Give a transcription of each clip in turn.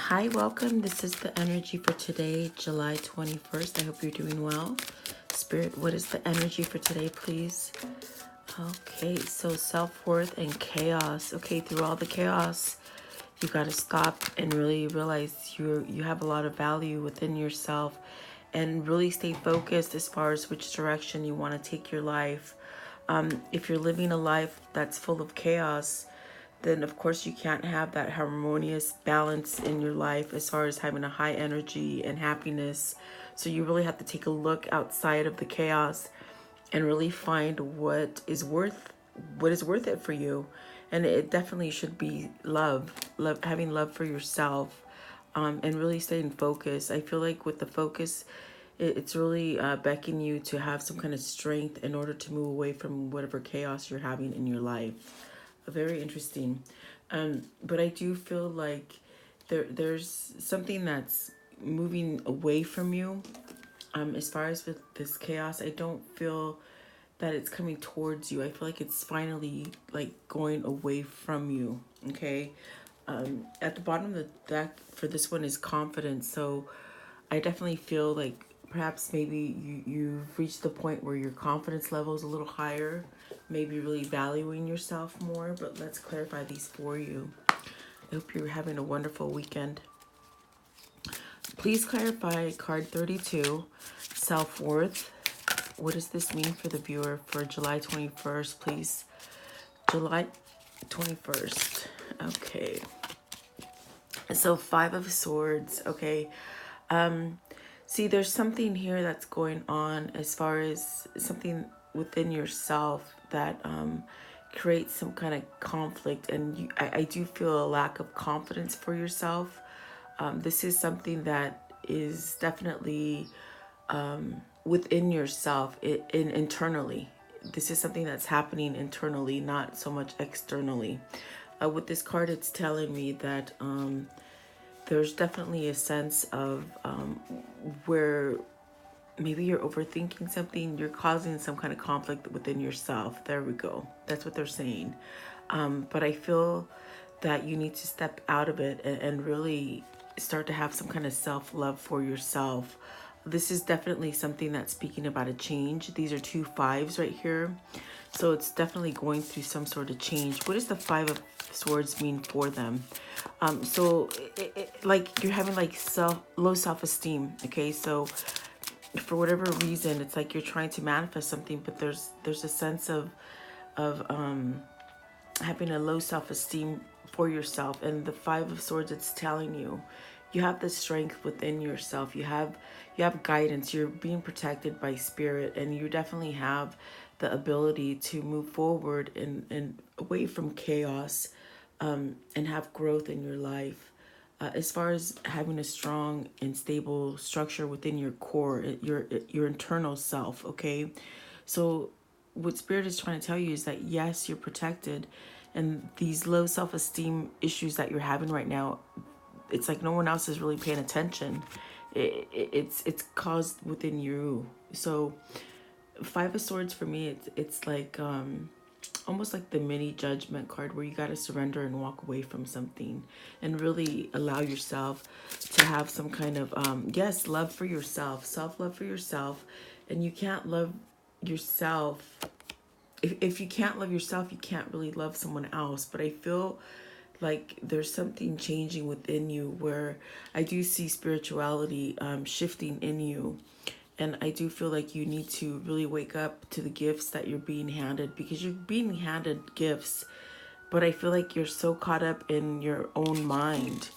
Hi, welcome. This is the energy for today, July 21st. I hope you're doing well. Spirit, what is the energy for today, please? Okay, so self-worth and chaos. Okay, through all the chaos, you got to stop and really realize you have a lot of value within yourself and really stay focused as far as which direction you want to take your life. If you're living a life that's full of chaos, then of course you can't have that harmonious balance in your life as far as having a high energy and happiness. So you really have to take a look outside of the chaos and really find what is worth it for you. And it definitely should be love, having love for yourself, and really staying focused. I feel like with the focus, it's really beckoning you to have some kind of strength in order to move away from whatever chaos you're having in your life. Very interesting. But I do feel like there's something that's moving away from you. As far as with this chaos, I don't feel that it's coming towards you. I feel like it's finally like going away from you. Okay. At the bottom of the deck for this one is confidence. So I definitely feel like perhaps maybe you've reached the point where your confidence level is a little higher, maybe really valuing yourself more. But let's clarify these for you. I hope you're having a wonderful weekend. Please clarify card 32, self-worth. What does this mean for the viewer for July 21st, please? July 21st. Okay. So 5 of Swords. Okay. See, there's something here that's going on as far as something within yourself that creates some kind of conflict. And I do feel a lack of confidence for yourself. This is something that is definitely within yourself, internally. This is something that's happening internally, not so much externally. With this card, it's telling me that there's definitely a sense of where maybe you're overthinking something, you're causing some kind of conflict within yourself. There we go. That's what they're saying. But I feel that you need to step out of it and really start to have some kind of self-love for yourself. This is definitely something that's speaking about a change. These are 2 5s right here. So it's definitely going through some sort of change. What does the 5 of Swords mean for them? So like you're having like low self-esteem. Okay, so for whatever reason, it's like you're trying to manifest something, but there's a sense of having a low self-esteem for yourself. And the 5 of Swords, it's telling you you have the strength within yourself. You have guidance. You're being protected by spirit, and you definitely have the ability to move forward and away from chaos, and have growth in your life. As far as having a strong and stable structure within your core, your internal self. Okay, so what spirit is trying to tell you is that yes, you're protected, and these low self-esteem issues that you're having right now, it's like no one else is really paying attention. It's caused within you. So 5 of Swords for me, it's like almost like the mini judgment card, where you got to surrender and walk away from something and really allow yourself to have some kind of yes, love for yourself, self-love for yourself. And you can't love yourself if you can't love yourself, you can't really love someone else. But I feel like there's something changing within you, where I do see spirituality shifting in you. And I do feel like you need to really wake up to the gifts that you're being handed, because you're being handed gifts. But I feel like you're so caught up in your own mind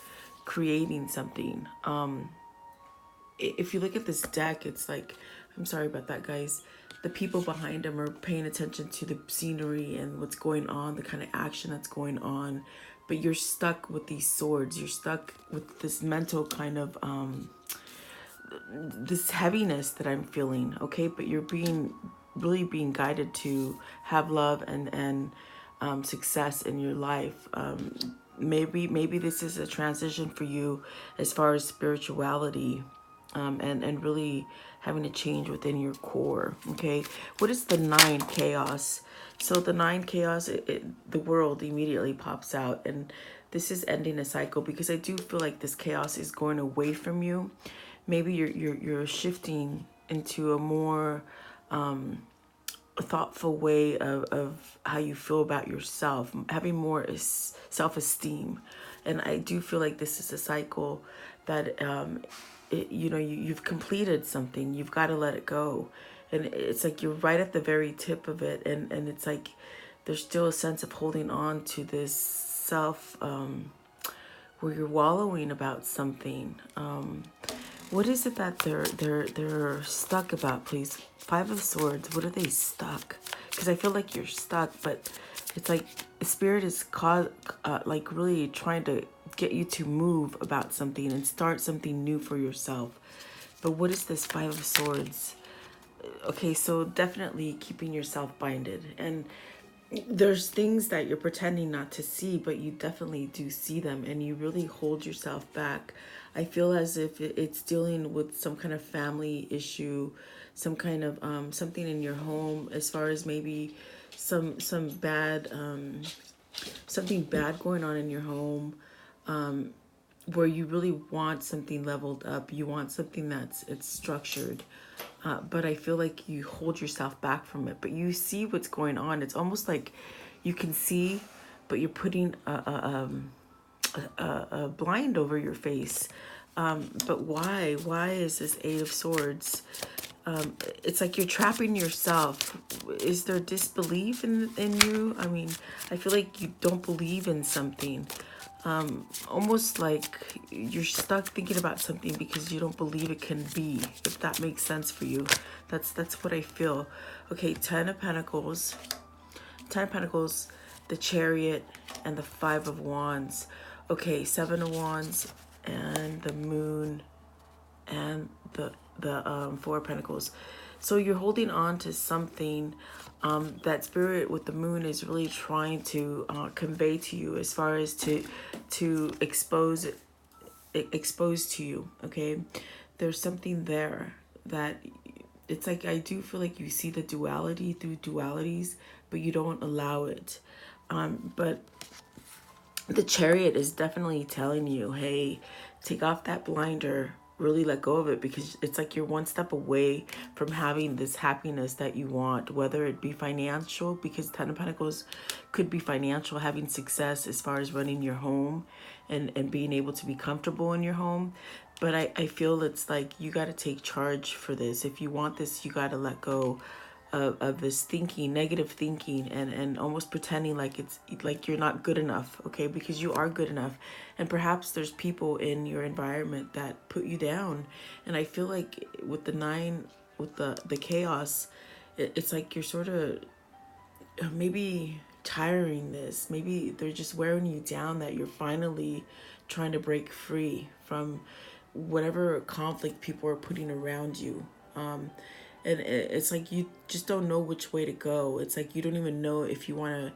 creating something. If you look at this deck, it's like, I'm sorry about that, guys. The people behind them are paying attention to the scenery and what's going on, the kind of action that's going on. But you're stuck with these swords. You're stuck with this mental kind of this heaviness that I'm feeling. Okay, but you're really being guided to have love and success in your life. Maybe this is a transition for you as far as spirituality, and really having a change within your core. Okay, what is the 9 chaos? So the 9 chaos, the world immediately pops out, and this is ending a cycle, because I do feel like this chaos is going away from you. Maybe you're shifting into a more thoughtful way of how you feel about yourself, having more self-esteem. And I do feel like this is a cycle that you've completed something, you've got to let it go. And it's like you're right at the very tip of it, and it's like there's still a sense of holding on to this self, where you're wallowing about something. What is it that they're stuck about, please? Five of Swords. What are they stuck? Because I feel like you're stuck, but it's like Spirit is like really trying to get you to move about something and start something new for yourself. But what is this Five of Swords? Okay, so definitely keeping yourself binded, and there's things that you're pretending not to see, but you definitely do see them, and you really hold yourself back. I feel as if it's dealing with some kind of family issue, some kind of something in your home, as far as maybe some bad something bad going on in your home, where you really want something leveled up. You want something it's structured. But I feel like you hold yourself back from it. But you see what's going on. It's almost like you can see, but you're putting a blind over your face. But why? Why is this Eight of Swords? It's like you're trapping yourself. Is there disbelief in you? I mean, I feel like you don't believe in something. Almost like you're stuck thinking about something because you don't believe it can be, if that makes sense for you. That's what I feel. Okay, Ten of Pentacles, the Chariot, and the Five of Wands. Okay, Seven of Wands, and the Moon, and the Four of Pentacles. So you're holding on to something that Spirit with the Moon is really trying to convey to you, as far as to expose to you. Okay, there's something there that it's like, I do feel like you see the duality through dualities, but you don't allow it. But the Chariot is definitely telling you, hey, take off that blinder, really let go of it, because it's like you're one step away from having this happiness that you want, whether it be financial, because Ten of Pentacles could be financial, having success as far as running your home and being able to be comfortable in your home. But I feel it's like you got to take charge for this. If you want this, you got to let go of this thinking, negative thinking, and almost pretending like it's like you're not good enough, okay? Because you are good enough. And perhaps there's people in your environment that put you down. And I feel like with the Nine, with the chaos, it's like you're sort of maybe tiring this. Maybe they're just wearing you down, that you're finally trying to break free from whatever conflict people are putting around you. And it's like you just don't know which way to go. It's like you don't even know if you want to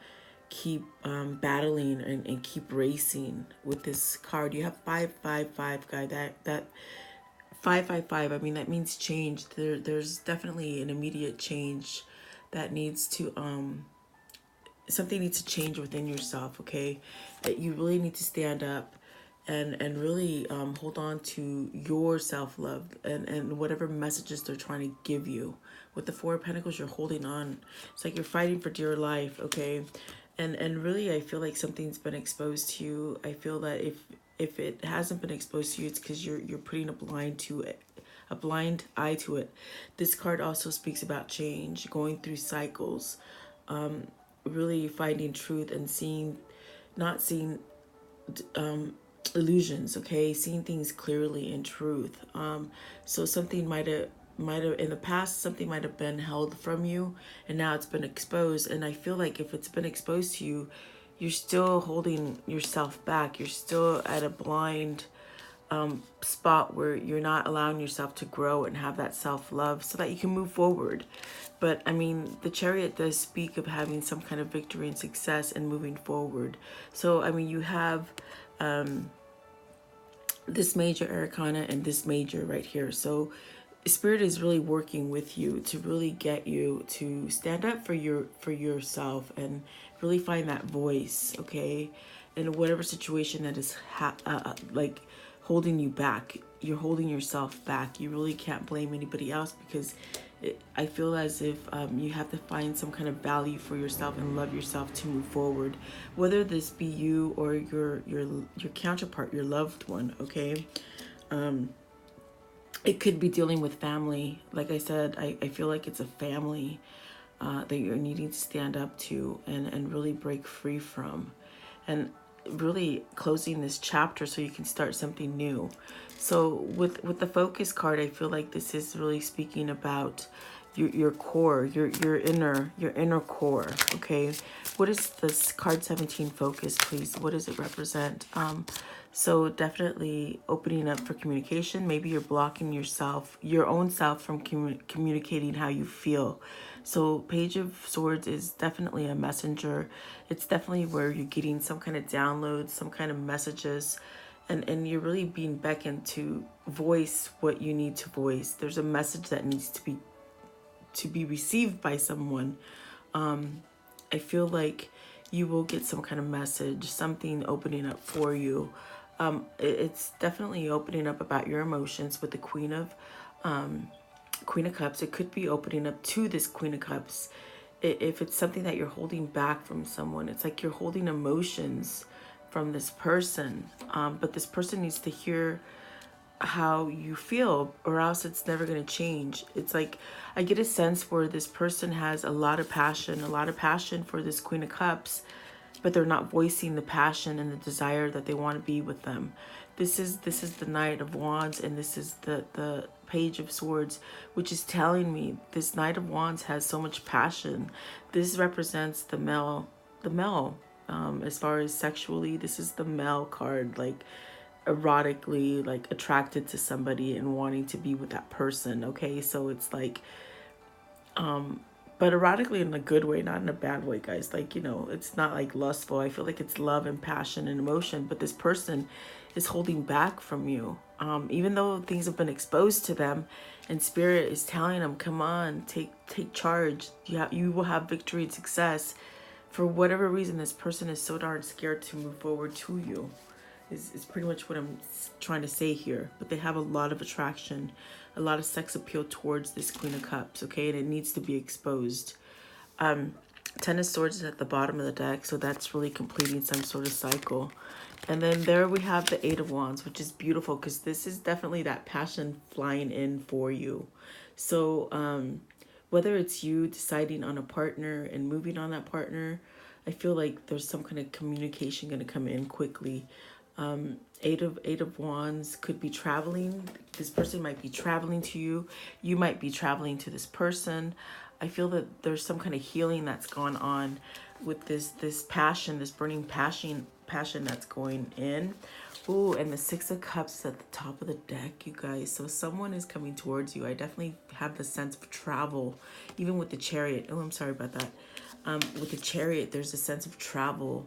keep battling and keep racing with this card. You have 555, guy. That 555, I mean, that means change. There's definitely an immediate change that needs to something needs to change within yourself, okay? That you really need to stand up and really hold on to your self-love and whatever messages they're trying to give you. With the Four of Pentacles, you're holding on. It's like you're fighting for dear life, okay? And really, I feel like something's been exposed to you. I feel that if it hasn't been exposed to you, it's because you're putting a blind eye to it. This card also speaks about change, going through cycles, really finding truth and not seeing illusions, okay? Seeing things clearly in truth. So something might have in the past, something might have been held from you, and now it's been exposed. And I feel like if it's been exposed to you, you're still holding yourself back. You're still at a blind spot where you're not allowing yourself to grow and have that self-love so that you can move forward. But I mean, the Chariot does speak of having some kind of victory and success and moving forward. So I mean, you have this major arcana and this major right here. So Spirit is really working with you to really get you to stand up for yourself and really find that voice, okay? in whatever situation that is like holding you back. You're holding yourself back. You really can't blame anybody else, because I feel as if you have to find some kind of value for yourself and love yourself to move forward, whether this be you or your counterpart, your loved one. Okay, it could be dealing with family. Like I said, I feel like it's a family that you're needing to stand up to and really break free from, and really closing this chapter so you can start something new. So with the focus card, I feel like this is really speaking about your core, your inner core. Okay, what is this card 17 focus, please? What does it represent? So definitely opening up for communication. Maybe you're blocking yourself, your own self, from communicating how you feel. So Page of Swords is definitely a messenger. It's definitely where you're getting some kind of downloads, some kind of messages, and you're really being beckoned to voice what you need to voice. There's a message that needs to be received by someone. I feel like you will get some kind of message, something opening up for you. It's definitely opening up about your emotions with the Queen of Cups. It could be opening up to this Queen of Cups. If it's something that you're holding back from someone, it's like you're holding emotions from this person. But this person needs to hear how you feel, or else it's never going to change. It's like I get a sense where this person has a lot of passion for this Queen of Cups, but they're not voicing the passion and the desire that they want to be with them. This is the Knight of Wands, and this is the Page of Swords, which is telling me this Knight of Wands has so much passion. This represents the male, as far as sexually. This is the male card, like erotically, like attracted to somebody and wanting to be with that person. Okay, so it's like but erotically in a good way, not in a bad way, guys. Like, it's not like lustful. I feel like it's love and passion and emotion, but this person is holding back from you, even though things have been exposed to them, and spirit is telling them, come on, take charge. You will have victory and success. For whatever reason, this person is so darn scared to move forward to you, is pretty much what I'm trying to say here. But they have a lot of attraction, a lot of sex appeal towards this Queen of Cups, okay? And it needs to be exposed. Ten of Swords is at the bottom of the deck, so that's really completing some sort of cycle. And then there we have the Eight of Wands, which is beautiful, because this is definitely that passion flying in for you. So whether it's you deciding on a partner and moving on that partner, I feel like there's some kind of communication going to come in quickly. Eight of Wands could be traveling. This person might be traveling to you. You might be traveling to this person. I feel that there's some kind of healing that's gone on with this passion, this burning passion that's going in. Ooh, and the Six of Cups is at the top of the deck, you guys. So someone is coming towards you. I definitely have the sense of travel, even with the Chariot. Oh, I'm sorry about that. With the Chariot, there's a sense of travel.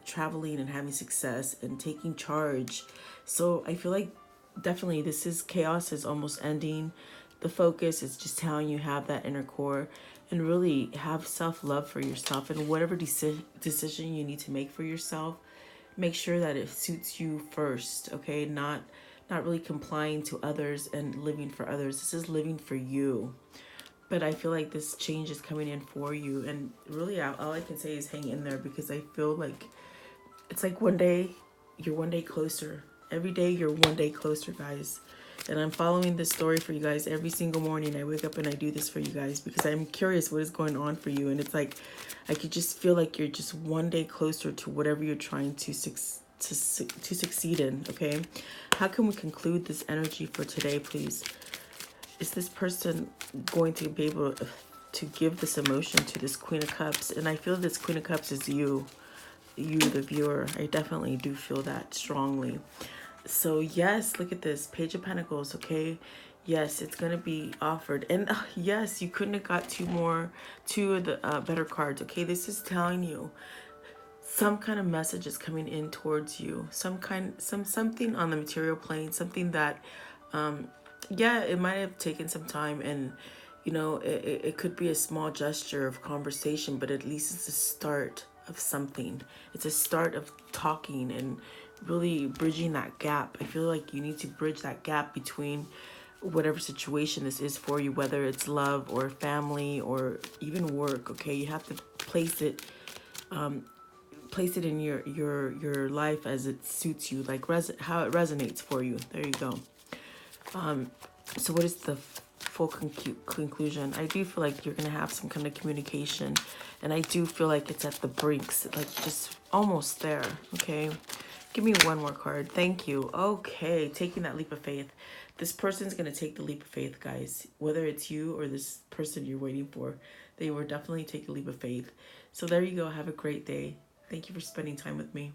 Traveling and having success and taking charge. So I feel like definitely this is chaos is almost ending. The focus is just telling you have that inner core and really have self-love for yourself, and whatever decision you need to make for yourself, make sure that it suits you first. Okay, not really complying to others and living for others. This is living for you. But I feel like this change is coming in for you. And really, all I can say is hang in there, because I feel like it's like one day, you're one day closer. Every day, you're one day closer, guys. And I'm following this story for you guys every single morning. I wake up and I do this for you guys because I'm curious what is going on for you. And it's like, I could just feel like you're just one day closer to whatever you're trying to succeed in, okay? How can we conclude this energy for today, please? Is this person going to be able to give this emotion to this Queen of Cups? And I feel this Queen of Cups is you, the viewer. I definitely do feel that strongly. So yes, look at this Page of Pentacles, okay? Yes, it's going to be offered. And yes, you couldn't have got two of the better cards, okay? This is telling you some kind of message is coming in towards you. Something on the material plane, something that yeah, it might have taken some time, and it could be a small gesture of conversation, but at least it's a start. of something. It's a start of talking and really bridging that gap. I feel like you need to bridge that gap between whatever situation this is for you, whether it's love or family or even work. Okay, you have to place it in your life as it suits you, like how it resonates for you. There you go. So what is the full conclusion? I do feel like you're going to have some kind of communication, and I do feel like it's at the brinks, like just almost there. Okay, give me one more card. Thank you. Okay, taking that leap of faith. This person's going to take the leap of faith, guys. Whether it's you or this person you're waiting for, they will definitely take the leap of faith. So there you go. Have a great day. Thank you for spending time with me.